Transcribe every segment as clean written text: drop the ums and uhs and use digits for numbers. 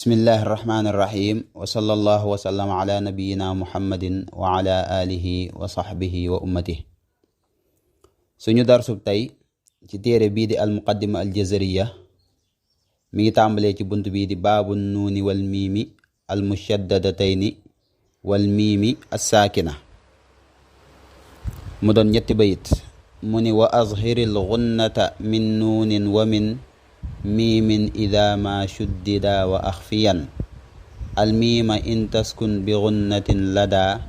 bismillahi irrahmani irrahim wa sallallahu wa sallam ala nabiyina muhammadin wa ala alihi wa sahbihi wa ummatihi. suñu darsub tey ci téere bii di almuqaddima aljazariya mi ngi tàmbalee ci bunt bii di baabu nuuni wal miimi almushaddadatayni wal miimi assaakina mu doon ñetti bayit mu ni wa azhiril gunnata min nuunin wa min miimin ida ma shuddida wa axfiyan almiima in taskun bi gunnatin lada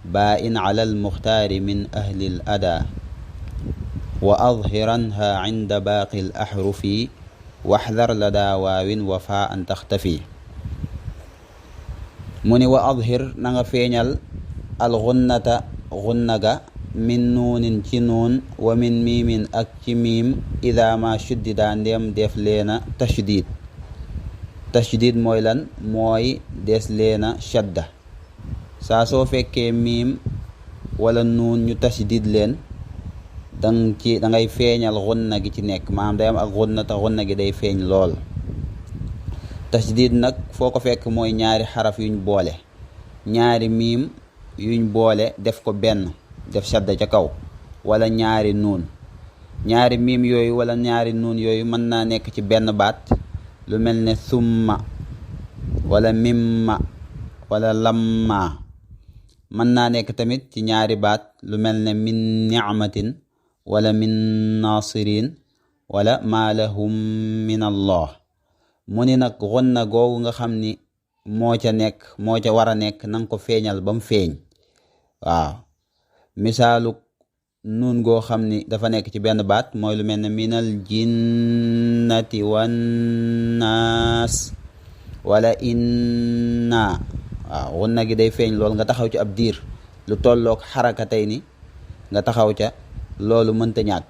baa in ala almuxtaari min ahli l ada wa adhiranha inda baaqi l ahrufi waxdar lada waawin wa faa an taxtafi. mu ni wa adhir na nga feeñal al gunnata gunna ga min nuunin ci nuun wa min miimin ak ci miim ida ma shuddida ndéem def leena tashdid mooy lan mooy des leena shadda. saa soo fekkee miim wala nuun ñu tashdid leen dangay feeñal gunna gi ci nekk, maanaam day am ak gunna te gunna gi day feeñ lool. tashdid nag foo ko fekk mooy ñaari xaraf yuñ boole, ñaari miim yuñ boole def ko benn, def shadda ca kaw, wala ñaari nuun. ñaari miim yooyu wala ñaari nuun yooyu mën naa nekk ci benn baat, lu mel ne summa wala mimma wala lamma. mën naa nekk tamit ci ñaari baat, lu mel ne min nicmatin wala min nasirin wala ma lahum min allah. mu ni nag gunna googu nga xam ni moo ca war a nekk nanga ko feeñal ba mu feeñ. waaw, misaalu nuun goo xam ni dafa nekk ci benn baat mooy lu mel ne minal jinnati wan naas wala inna. waaw, gunna gi day feeñ lool, nga taxaw ci ab diir lu tolloog xarakatay ni nga taxaw ca, loolu mënta ñàkk.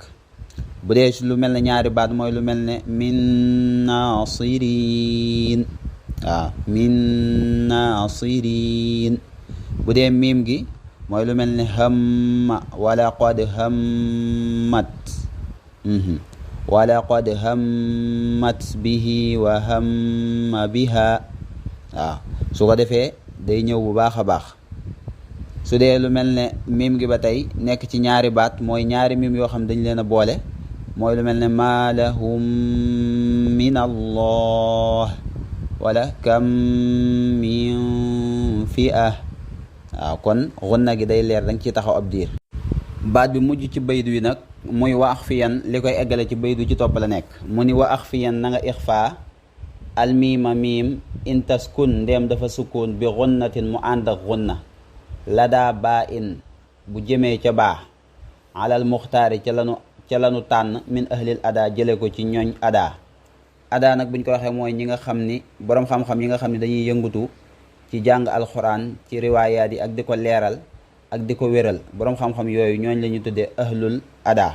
bu dee lu mel ne ñaari baat mooy lu mel ne min nasirin. waaw, min nasirin. bu dee miim gi mooy lu mel ne hamma wala qad hammat. wala qad hammat bihi wa hamma biha. waaw, su ko defee day ñëw bu baax a baax. su dee lu mel ne miim gi ba tey nekk ci ñaari baat mooy ñaari miim yoo xam dañ leen a boole, mooy lu mel ne ma lahum min allah wala kam min fi'a. waaw, kon gunna gi day leer, danga ci taxaw ab diir. baat bi mujj ci baydu wi nag muy wa axfiyan, li koy eggale ci baydu ci topp la nekk. mu ni wa axfiyan na nga ixfaa almiima miim in taskun ndéem dafa sukkoon bi gunnatin mu ànd ak gunna ladaa baa in bu jëmee ca baa alal muxtaari ca lanu tànn min ahlil ada jële ko ci ñooñ ada nag buñ ko waxee mooy ñi nga xam ni boroom xam-xam yi nga xam ni dañuy yëngutu ci jàng alxuraan, ci riwaayaat yi ak di ko leeral ak di ko wéral. boroom xam-xam yooyu ñooñ la ñu tuddee ahlul ada.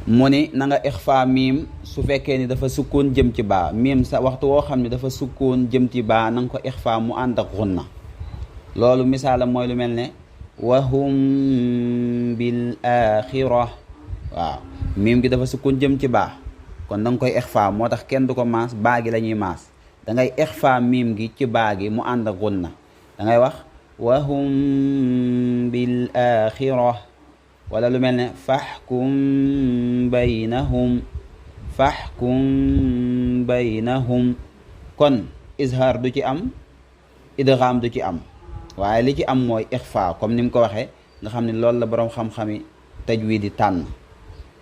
mu ni na nga ixfa miim su fekkee ni dafa sukkoon jëm ci baa. miim sa waxtu woo xam ne dafa sukkoon jëm ci baa na nga ko ixfa mu ànd ak gunna. loolu misaalam mooy lu mel ne wahum bil axira. waaw, miim gi dafa sukkoon jëm ci baa, kon da nga koy ixfa, moo tax kenn du ko maas, baa gi la ñuy maas. da ngay ixfa miim gi ci baa gi mu ànd ak gunna. da ngay wax wahum bil axira. wala lu mel ne faxkum baynahum. kon izhaar du ci am, idgham du ci am, waaye li ci am mooy ixfa, comme ni mu ko waxee nga xam ne loolu la boroom xam-xami tajwiid di tànn.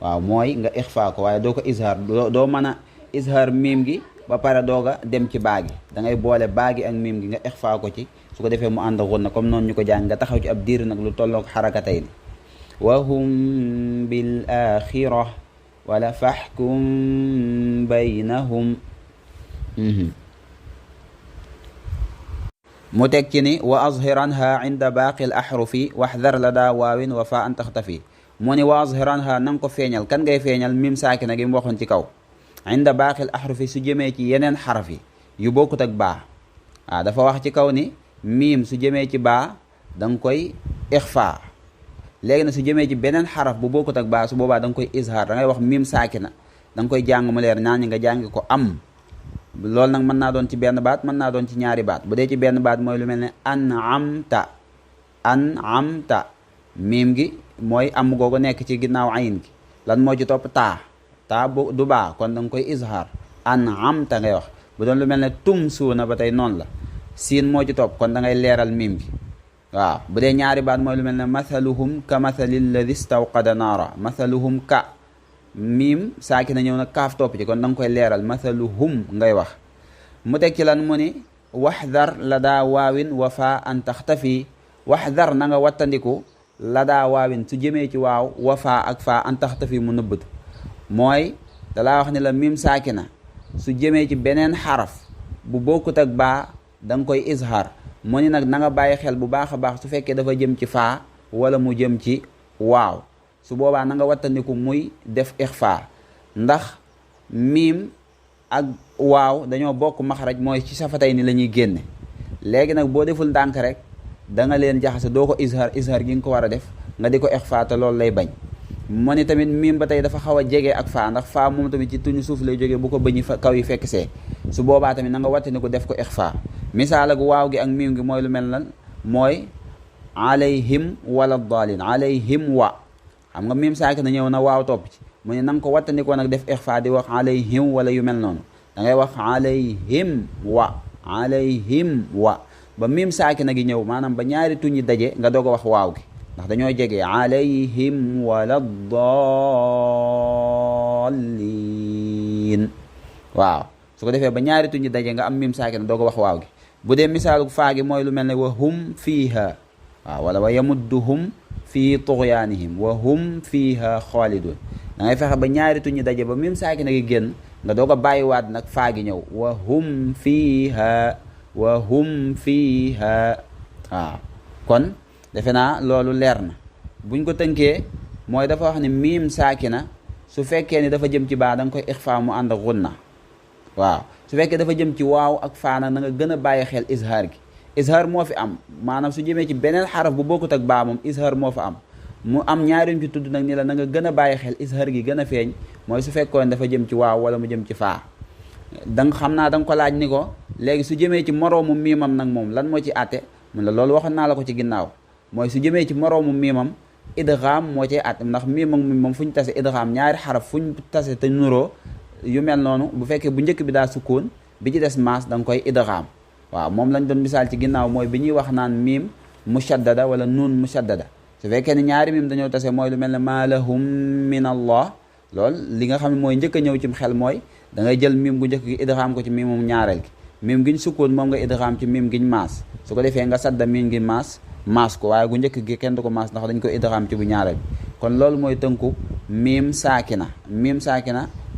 waaw, mooy nga ixfa ko waaye doo ko izhaar. doo mën a izhaar miim gi ba pare dooga dem ci baa gi. da ngay boole baa gi ak miim gi nga ixfa ko ci, su ko defee mu ànd ak gunna comme noonu ñu ko jàng. nga taxaw ci ab diir nag lu tolloog xarakatay ni wahum bil axira wala faxkum baynahum. mu teg ci ni wa azhiranha inda baaqi l ahrufi waxdar lada waawin wa fa an taxtafi. mu ni wa azhiranha na nga ko feeñal. kan ngay feeñal? miim saakina gi mu waxoon ci kaw. inda baaqi l ahrufi su jëmee ci yeneen xaraf yi yu bokkut ak baa. waaw, dafa wax ci kaw ni miim su jëmee ci baa da nga koy ixfa. léegi nag su jëmee ci beneen xaraf bu bokkut ak baa, su boobaa da nga koy izhaar. da ngay wax miim saakina, da nga koy jàng mu leer, ñaan ñi nga jàng ko am loolu nag mën naa doon ci benn baat mën naa doon ci ñaari baat. bu dee ci benn baat mooy lu mel ne an'amta miim gi mooy am googu nekk ci ginnaaw ayin gi. lan moo ci topp taa bu du baa kon da nga koy izhar an'amta ngay wax. bu doon lu mel ne tumsuuna ba tey noonu la siin moo ci topp kon da ngay leeral miim gi. waaw bu dee ñaari baat mooy lu mel ne mathaluhum ka mathali alladi stawqada naara. mathaluhum ka miim saaki na ñëw na kaaf topp ci kon da nga koy leeral mathaluhum ngay wax. mu teg ci lan mu ni waxdar la daa waawin wa faa an taxtafi. waxdar na nga wattandiku la daa waawin su jëmee ci waaw wa faa ak faa an taxtafi mu nëbbatu. mooy dalaa wax ne la miim saaki na su jëmee ci beneen xaraf bu bokkut ak baa da nga koy izhar. mu ni nag na nga bàyyi xel bu baax a baax su fekkee dafa jëm ci faa wala mu jëm ci waaw su boobaa na nga wattandiku muy def ixfaa. ndax miim ak waaw dañoo bokk maxraj mooy ci safatay ni la ñuy génne. léegi nag boo deful ndànk rek da nga leen jaxase doo ko izhar gi nga ko war a def nga di ko ixfaa te loolu lay bañ. mu ni tamit miim ba tey dafa xaw a jege ak faa ndax faa moom tamit ci tuñu suuf lay jógee bu ko bëñi kaw yi fekk see. su boobaa tamit na nga wattandiku def ko ixfaa. misaal ak waaw gi ak miim gi mooy lu mel nan mooy alayhim wala daalin alayhim wa xam nga miim saaki na ñëw na waaw topp ci mu ne na nga ko wattandikoo nag def ixfaa di wax alayhim wala yu mel noonu da ngay wax alayhim wa ba miim saaki na gi ñëw maanaam ba ñaari tuñi daje nga doog a wax waaw gi ndax dañoo jege alayhim wala daalin. waaw su ko defee ba ñaari tuñi daje nga am miim saaki na doog a wax waaw gi. bu dee misaalu faa gi mooy lu mel ne wa hum fiiha waaw wala wa yamudduhum fii tughyaanihim wa hum fiiha xaalidun. da ngay fexe ba ñaari tuñi daje ba miim saaki na gi génn nga doog a bàyyiwaat nag faa gi ñëw wa hum fiiha waaw kon defe naa loolu leer na. buñ ko tënkee mooy dafa wax ne miim saaki na su fekkee ni dafa jëm ci baa da nga koy ixfaa mu ànd ak gunna. waaw su fekkee dafa jëm ci waaw ak faa nag na nga gën a bàyyi xel izhar gi. izhar moo fi am maanaam su jëmee ci beneen xaraf bu bokkut ak baa moom izhar moo fa am. mu am ñaari ci tudd nag ni la na nga gën a bàyyi xel izhar gi gën a feeñ mooy su fekkoon dafa jëm ci waaw wala mu jëm ci faa. danga xam naa da nga ko laaj ni ko léegi su jëmee ci moroomu miimam nag moom lan moo ci àtte mun la loolu waxoon naa la ko ci ginnaaw mooy su jëmee ci moroomu miimam idgham moo cay àtte ndax miim ak miim moom fu ñu tase idgham ñaari xaraf fu ñu tase te nuroo yu mel noonu bu fekkee bu njëkk bi daa sukkoon bi ci des maas da nga koy idgham. waaw moom lañ doon misaal ci ginnaaw mooy bi ñuy wax naan miim mushaddada wala nuun mushaddada su fekkee ne ñaari miim dañoo tase mooy lu mel ne maa lahum min allah loolu li nga xam ne mooy njëkk a ñëw ci xel mooy da ngay jël miim gu njëkk gi idgham ko ci miimum ñaareel gi miim giñ sukkoon moom nga idgham ci miim giñ maas su ko defee nga sadda miim gi maas ko waaye gu njëkk gi kenn du ko maas ndax dañ ko idgham ci bu ñaareel bi. kon loolu mooy tënku miim saakina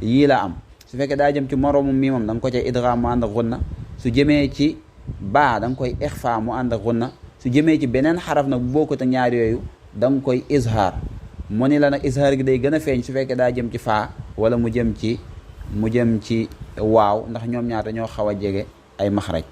yii la am. su fekkee daa jëm ci moroomu miimam da nga ko cay idgham mu ànd ak gunna su jëmee ci baa da nga koy ixfaa mu ànd ak gunna su jëmee ci beneen xaraf nag bu bokkut ak ñaar yooyu da nga koy izhar. mu ni la nag izhar gi day gën a feeñ su fekkee daa jëm ci faa wala mu jëm ci waaw ndax ñoom ñaar dañoo xaw a jege ay maxraj.